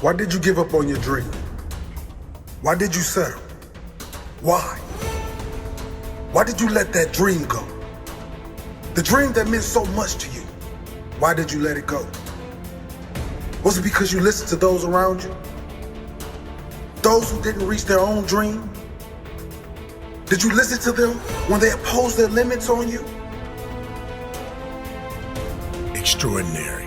Why did you give up on your dream? Why did you settle? Why? Why did you let that dream go? The dream that meant so much to you. Why did you let it go? Was it because you listened to those around you? Those who didn't reach their own dream? Did you listen to them when they imposed their limits on you? Extraordinary.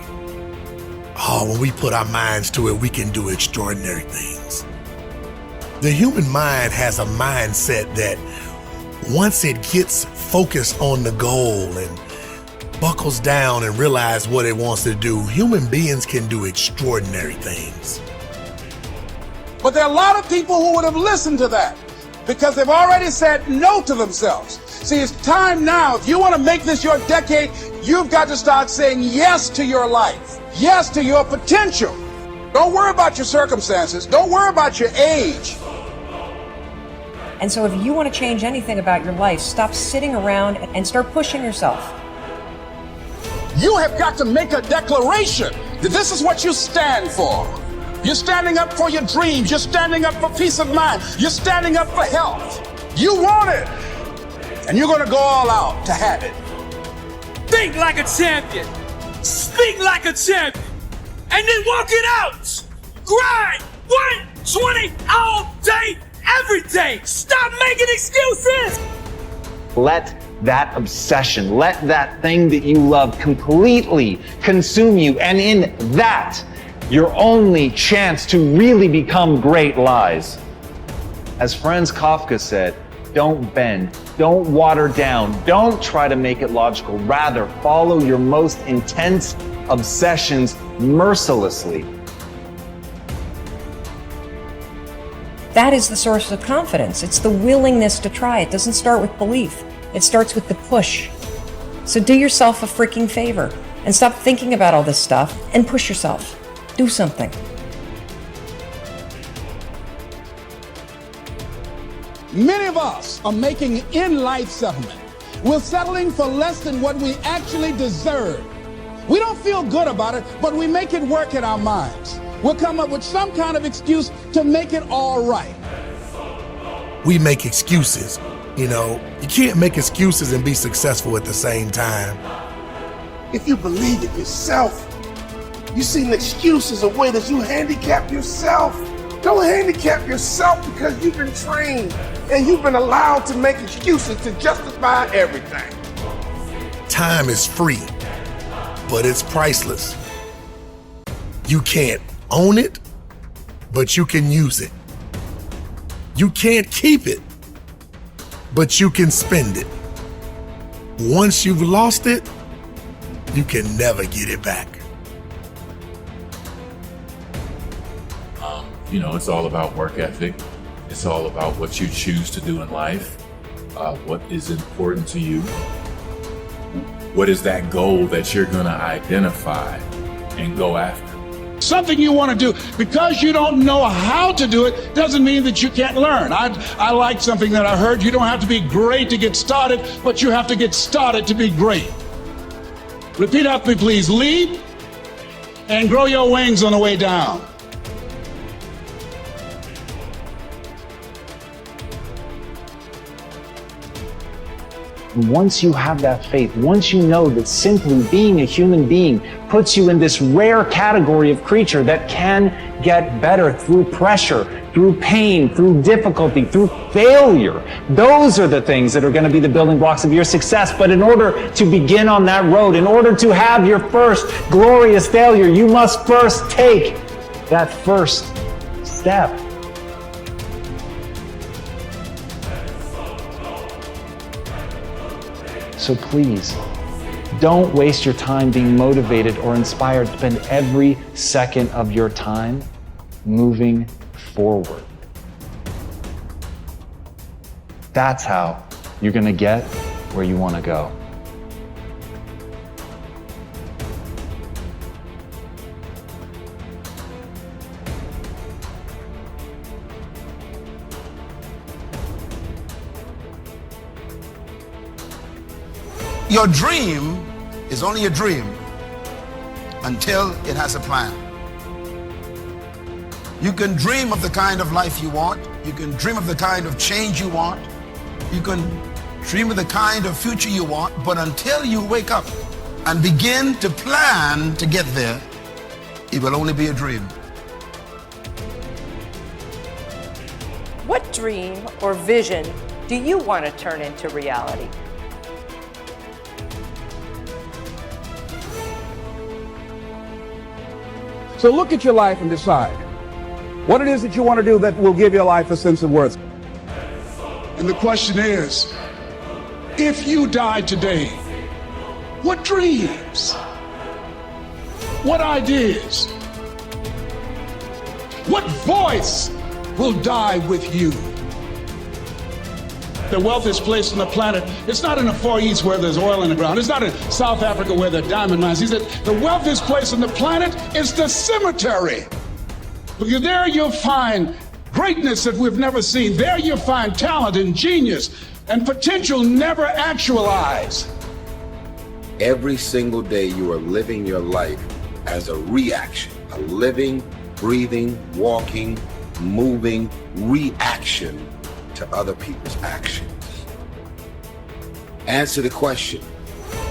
Oh, when we put our minds to it, we can do extraordinary things. The human mind has a mindset that once it gets focused on the goal and buckles down and realizes what it wants to do, human beings can do extraordinary things. But there are a lot of people who would have listened to that because they've already said no to themselves. See, it's time now. If you want to make this your decade, you've got to start saying yes to your life, yes to your potential. Don't worry about your circumstances. Don't worry about your age. And so if you want to change anything about your life, stop sitting around and start pushing yourself. You have got to make a declaration that this is what you stand for. You're standing up for your dreams. You're standing up for peace of mind. You're standing up for health. You want it. And you're going to go all out to have it. Think like a champion. Speak like a champion. And then walk it out. Grind 120 all day, every day. Stop making excuses. Let that obsession, let that thing that you love completely consume you. And in that, your only chance to really become great lies. As Franz Kafka said, don't bend, don't water down, don't try to make it logical. Rather, follow your most intense obsessions mercilessly. That is the source of confidence. It's the willingness to try. It doesn't start with belief. It starts with the push. So do yourself a freaking favor and stop thinking about all this stuff and push yourself. Do something. Many of us are making in-life settlement. We're settling for less than what we actually deserve. We don't feel good about it, but we make it work in our minds. We'll come up with some kind of excuse to make it all right. We make excuses. You know, you can't make excuses and be successful at the same time. If you believe it yourself, you see an excuse as a way that you handicap yourself. Don't handicap yourself because you've been trained and you've been allowed to make excuses to justify everything. Time is free, but it's priceless. You can't own it, but you can use it. You can't keep it, but you can spend it. Once you've lost it, you can never get it back. You know, it's all about work ethic. It's all about what you choose to do in life, what is important to you. What is that goal that you're gonna identify and go after? Something you want to do. Because you don't know how to do it doesn't mean that you can't learn. I like something that I heard. You don't have to be great to get started, but you have to get started to be great. Repeat after me, please. Lead and grow your wings on the way down. Once you have that faith, once you know that simply being a human being puts you in this rare category of creature that can get better through pressure, through pain, through difficulty, through failure, those are the things that are going to be the building blocks of your success. But in order to begin on that road, in order to have your first glorious failure, you must first take that first step. So please, don't waste your time being motivated or inspired. Spend every second of your time moving forward. That's how you're going to get where you want to go. Your dream is only a dream until it has a plan. You can dream of the kind of life you want. You can dream of the kind of change you want. You can dream of the kind of future you want, but until you wake up and begin to plan to get there, it will only be a dream. What dream or vision do you want to turn into reality? So look at your life and decide what it is that you want to do that will give your life a sense of worth. And the question is, if you died today, what dreams, what ideas, what voice will die with you? The wealthiest place on the planet, it's not in the Far East where there's oil in the ground. It's not in South Africa where there are diamond mines. He said the wealthiest place on the planet is the cemetery. Because there you'll find greatness that we've never seen. There you'll find talent and genius and potential never actualized. Every single day you are living your life as a reaction, a living, breathing, walking, moving reaction to other people's actions. Answer the question.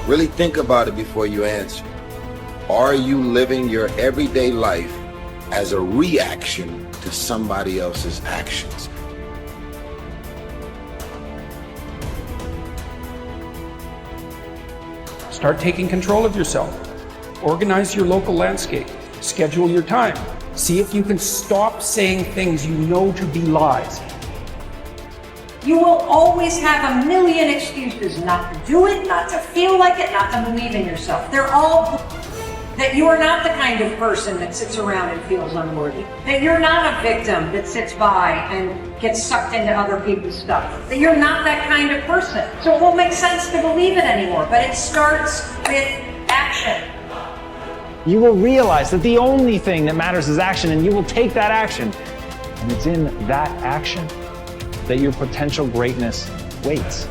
Really think about it before you answer. Are you living your everyday life as a reaction to somebody else's actions? Start taking control of yourself. Organize your local landscape. Schedule your time. See if you can stop saying things you know to be lies. You will always have a million excuses not to do it, not to feel like it, not to believe in yourself. They're all that you are not the kind of person that sits around and feels unworthy. That you're not a victim that sits by and gets sucked into other people's stuff. That you're not that kind of person. So it won't make sense to believe it anymore, but it starts with action. You will realize that the only thing that matters is action, and you will take that action. And it's in that action that your potential greatness waits.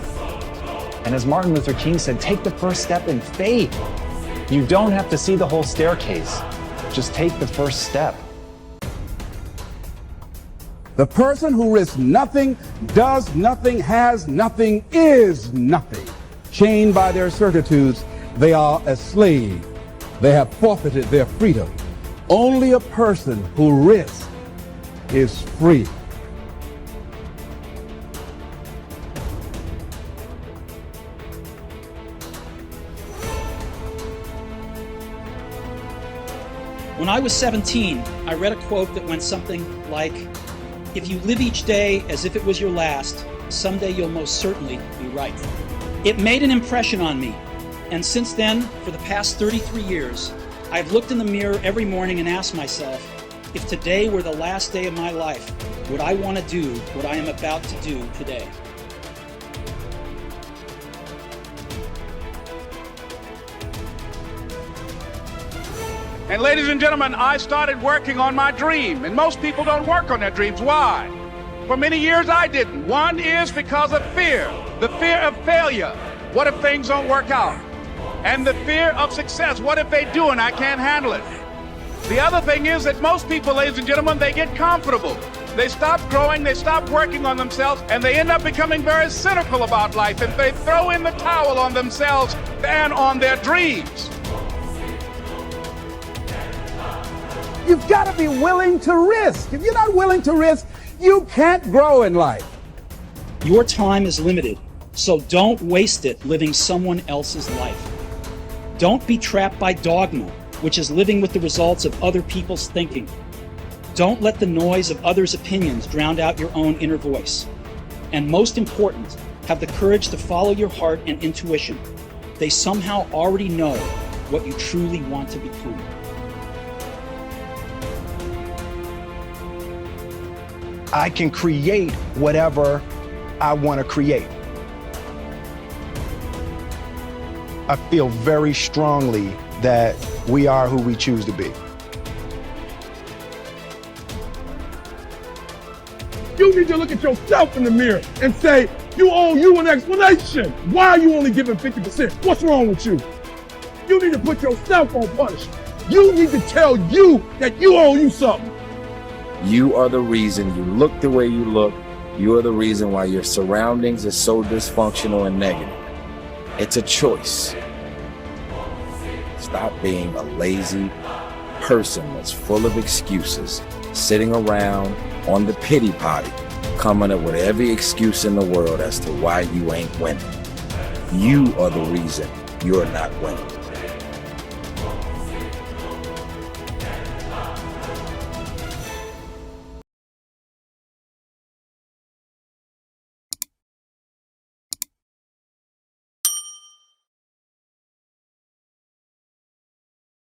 And as Martin Luther King said, take the first step in faith. You don't have to see the whole staircase. Just take the first step. The person who risks nothing, does nothing, has nothing, is nothing. Chained by their certitudes, they are a slave. They have forfeited their freedom. Only a person who risks is free. When I was 17, I read a quote that went something like, "If you live each day as if it was your last, someday you'll most certainly be right." It made an impression on me, and since then, for the past 33 years, I've looked in the mirror every morning and asked myself, if today were the last day of my life, would I want to do what I am about to do today? And ladies and gentlemen, I started working on my dream. And most people don't work on their dreams. Why? For many years I didn't. One is because of fear. The fear of failure. What if things don't work out? And the fear of success. What if they do and I can't handle it? The other thing is that most people, ladies and gentlemen, they get comfortable. They stop growing, they stop working on themselves, and they end up becoming very cynical about life. And they throw in the towel on themselves and on their dreams. You've got to be willing to risk. If you're not willing to risk, you can't grow in life. Your time is limited, so don't waste it living someone else's life. Don't be trapped by dogma, which is living with the results of other people's thinking. Don't let the noise of others' opinions drown out your own inner voice. And most important, have the courage to follow your heart and intuition. They somehow already know what you truly want to become. I can create whatever I want to create. I feel very strongly that we are who we choose to be. You need to look at yourself in the mirror and say, you owe you an explanation. Why are you only giving 50%? What's wrong with you? You need to put yourself on punishment. You need to tell you that you owe you something. You are the reason you look the way you look. You are the reason why your surroundings are so dysfunctional and negative. It's a choice. Stop being a lazy person that's full of excuses, sitting around on the pity potty, coming up with every excuse in the world as to why you ain't winning. You are the reason you're not winning.